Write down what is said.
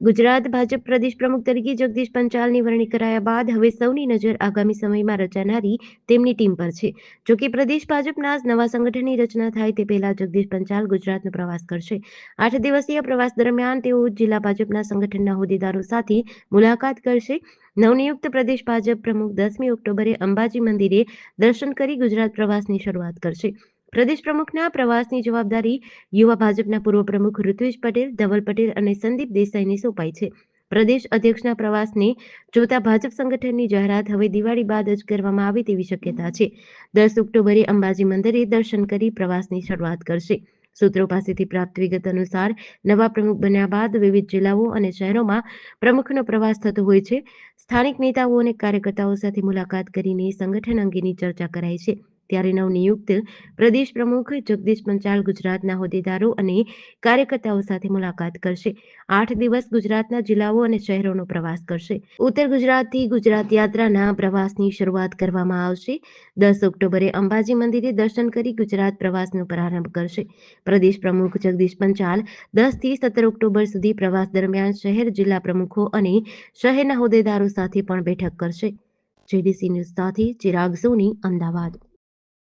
ગુજરાત ભાજપ પ્રદેશ પ્રમુખ તરીકે જગદીશ પંચાલની વરણી કરાયા બાદ હવે સૌની નજર આગામી સમયમાં રચાનારી તેમની ટીમ પર છે. જોકે પ્રદેશ ભાજપના નવા સંગઠનની રચના થાય તે પહેલા જગદીશ પંચાલ ગુજરાતનો પ્રવાસ કરશે. 8 દિવસીય પ્રવાસ દરમિયાન તેઓ જિલ્લા ભાજપના સંગઠનના હોદ્દેદારો સાથે મુલાકાત કરશે. નવનિયુક્ત પ્રદેશ ભાજપ પ્રમુખ 10મી ઓક્ટોબરે અંબાજી મંદિરે દર્શન કરી ગુજરાત પ્રવાસની શરૂઆત કરશે. પ્રદેશ પ્રમુખના પ્રવાસની જવાબદારી યુવા ભાજપના પૂર્વ પ્રમુખ ઋત્વિજ પટેલ, ધવલ પટેલ અને સંદીપ દેસાઈને સોંપાઈ છે. પ્રદેશ અધ્યક્ષના પ્રવાસને જોતા ભાજપ સંગઠનની જાહેરાત હવે દિવાળી બાદ જ કરવામાં આવે તેવી શક્યતા છે. 10 ઓક્ટોબરે અંબાજી મંદિરે દર્શન કરી પ્રવાસની શરૂઆત કરશે. સૂત્રો પાસેથી પ્રાપ્ત વિગત અનુસાર નવા પ્રમુખ બન્યા બાદ વિવિધ જિલ્લાઓ અને શહેરોમાં પ્રમુખનો પ્રવાસ થતો હોય છે. સ્થાનિક નેતાઓ અને કાર્યકર્તાઓ સાથે મુલાકાત કરીને સંગઠન અંગેની ચર્ચા કરાય છે. ત્યારે નવનિયુક્ત પ્રદેશ પ્રમુખ જગદીશ પંચાલ ગુજરાતના હોદ્દેદારો અને કાર્યકર્તાઓ સાથે મુલાકાત કરશે. 8 દિવસ ગુજરાતના જિલ્લાઓ અને શહેરોનો પ્રવાસ કરશે. ઉત્તર ગુજરાતથી ગુજરાત યાત્રાના પ્રવાસની શરૂઆત કરવામાં આવશે. 10 ઓક્ટોબરે અંબાજી મંદિરે દર્શન કરી ગુજરાત પ્રવાસનો પ્રારંભ કરશે. પ્રદેશ પ્રમુખ જગદીશ પંચાલ 10 થી 17 ઓક્ટોબર સુધી પ્રવાસ દરમિયાન શહેર, જિલ્લા પ્રમુખો અને શહેરના હોદ્દેદારો સાથે પણ બેઠક કરશે. જેડીસી ન્યૂઝ સાથે ચિરાગ સોની, અમદાવાદ.